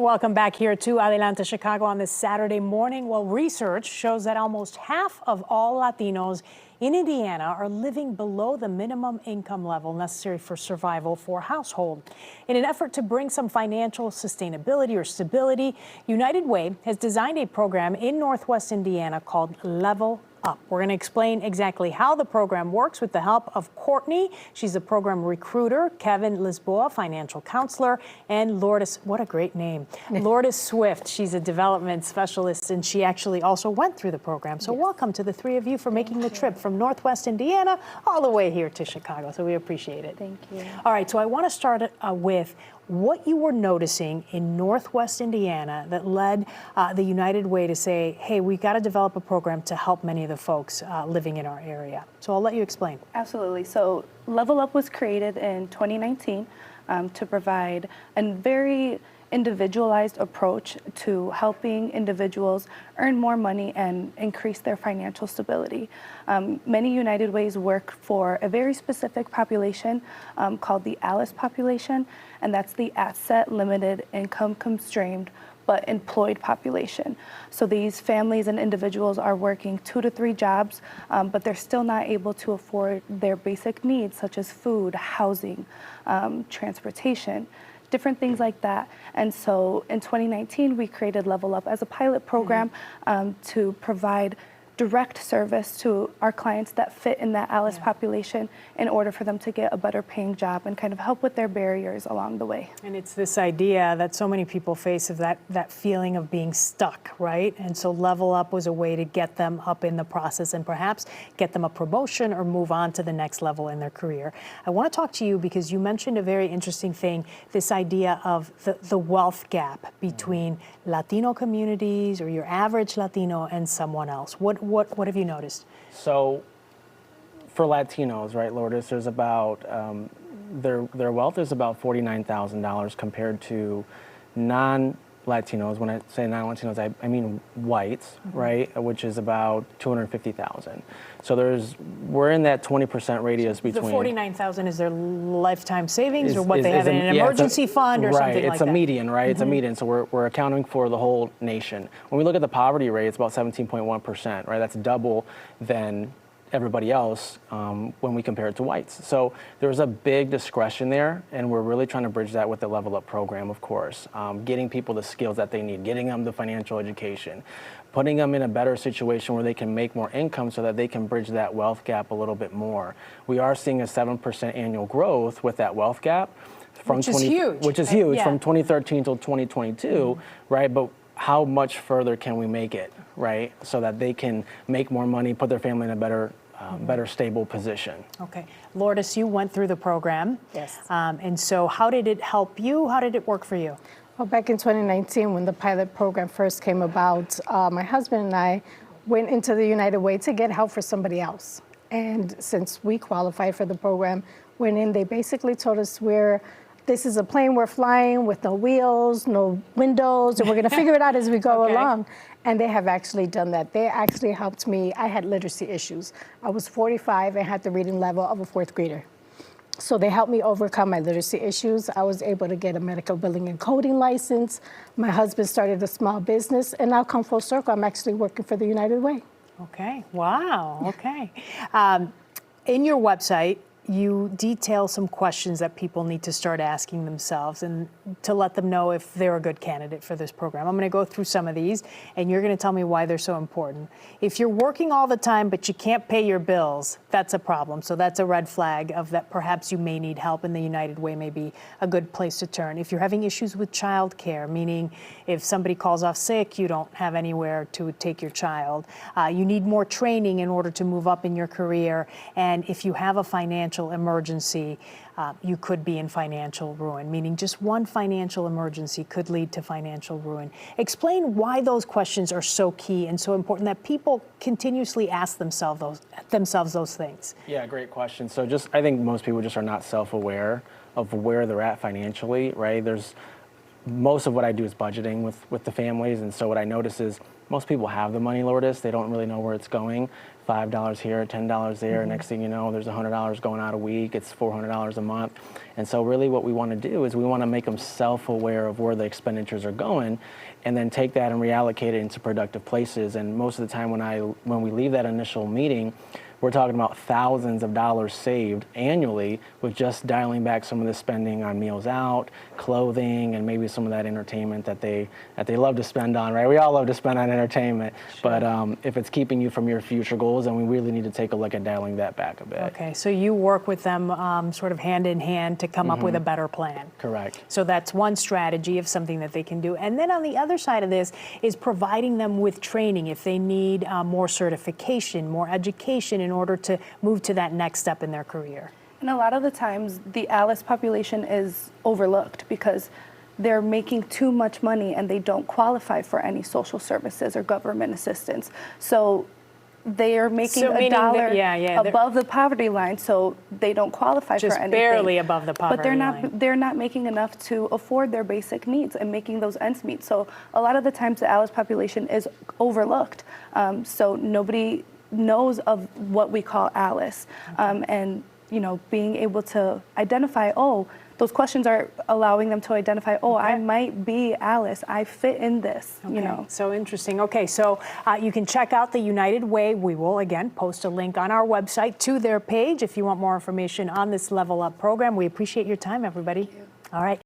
Welcome back here to Adelante Chicago on this Saturday morning. Well, research shows that almost half of all Latinos in Indiana are living below the minimum income level necessary for survival for a household. In an effort to bring some financial sustainability or stability, United Way has designed a program in Northwest Indiana called Level Up. We're going to explain exactly how the program works with the help of Courtney. She's a program recruiter, Kevin Lisboa, financial counselor, and Lourdes, what a great name, Lourdes Swift. She's a development specialist, and she actually also went through the program. So welcome to the three of you for making the trip from Northwest Indiana all the way here to Chicago. So we appreciate it. Thank you. All right, so I want to start with what you were noticing in Northwest Indiana that led the United Way to say, hey, we've got to develop a program to help many of the folks living in our area. So I'll let you explain. Absolutely. So Level Up was created in 2019 to provide a very individualized approach to helping individuals earn more money and increase their financial stability. Many United Ways work for a very specific population called the ALICE population, and that's the asset limited income constrained but employed population. So these families and individuals are working 2 to 3 jobs, but they're still not able to afford their basic needs such as food, housing, transportation, different things like that. And so in 2019, we created Level Up as a pilot program to provide direct service to our clients that fit in that ALICE population in order for them to get a better paying job and kind of help with their barriers along the way. And it's this idea that so many people face of that feeling of being stuck, right? And so Level Up was a way to get them up in the process and perhaps get them a promotion or move on to the next level in their career. I want to talk to you because you mentioned a very interesting thing, this idea of the wealth gap between Latino communities or your average Latino and someone else. What have you noticed? So for Latinos, right, Lourdes, there's about, their wealth is about $49,000 compared to non-Latinos. When I say non-Latinos, I mean whites, right, which is about $250,000. So we're in that 20% radius between. The $49,000 is their lifetime savings or what they have in an emergency fund or something like that? Right, it's a median, right? It's a median, so we're accounting for the whole nation. When we look at the poverty rate, it's about 17.1%, right? That's double than everybody else when we compare it to whites. So there's a big discretion there, and we're really trying to bridge that with the Level Up program, of course. Getting people the skills that they need, getting them the financial education, putting them in a better situation where they can make more income so that they can bridge that wealth gap a little bit more. We are seeing a 7% annual growth with that wealth gap. Which is huge. Which is huge, from 2013 till 2022, right? But how much further can we make it, right? So that they can make more money, put their family in a better stable position. Okay. Lourdes, you went through the program. Yes. And so how did it help you? How did it work for you? Well, back in 2019, when the pilot program first came about, my husband and I went into the United Way to get help for somebody else. And since we qualified for the program, went in, they basically told us this is a plane we're flying with no wheels, no windows, and we're going to figure it out as we go along. And they have actually done that. They actually helped me. I had literacy issues. I was 45 and had the reading level of a 4th grader. So they helped me overcome my literacy issues. I was able to get a medical billing and coding license. My husband started a small business, and now come full circle, I'm actually working for the United Way. Okay. Wow. Okay. In your website, you detail some questions that people need to start asking themselves and to let them know if they're a good candidate for this program. I'm going to go through some of these, and you're going to tell me why they're so important. If you're working all the time but you can't pay your bills, that's a problem. So that's a red flag of that perhaps you may need help, and the United Way may be a good place to turn. If you're having issues with childcare, meaning if somebody calls off sick, you don't have anywhere to take your child. You need more training in order to move up in your career. And if you have a financial emergency, you could be in financial ruin, meaning just one financial emergency could lead to financial ruin. Explain why those questions are so key and so important that people continuously ask themselves those things. Yeah, great question. So I think most people just are not self-aware of where they're at financially, right? most of what I do is budgeting with the families, and so what I notice is most people have the money, Lourdes. They don't really know where it's going. $5 here, $10 there. Next thing you know, there's $100 going out a week. It's $400 a month. And so really what we want to do is we want to make them self-aware of where the expenditures are going, and then take that and reallocate it into productive places. And most of the time when we leave that initial meeting, we're talking about thousands of dollars saved annually with just dialing back some of the spending on meals out, clothing, and maybe some of that entertainment that they love to spend on, right? We all love to spend on entertainment, but if it's keeping you from your future goals, then we really need to take a look at dialing that back a bit. Okay, so you work with them sort of hand in hand to come up with a better plan. Correct. So that's one strategy of something that they can do. And then on the other side of this is providing them with training if they need more certification, more education in order to move to that next step in their career. And a lot of the times, the ALICE population is overlooked because they're making too much money and they don't qualify for any social services or government assistance. So they are making So meaning that- $1 above the poverty line, so they don't qualify for Just anything. barely above the poverty But they're not. line. They're not making enough to afford their basic needs and making those ends meet. So a lot of the times, the ALICE population is overlooked. So nobody knows of what we call ALICE, and being able to identify, those questions are allowing them to identify, I might be ALICE, I fit in this, So interesting. Okay, so you can check out the United Way. We will, again, post a link on our website to their page if you want more information on this Level Up program. We appreciate your time, everybody. All right.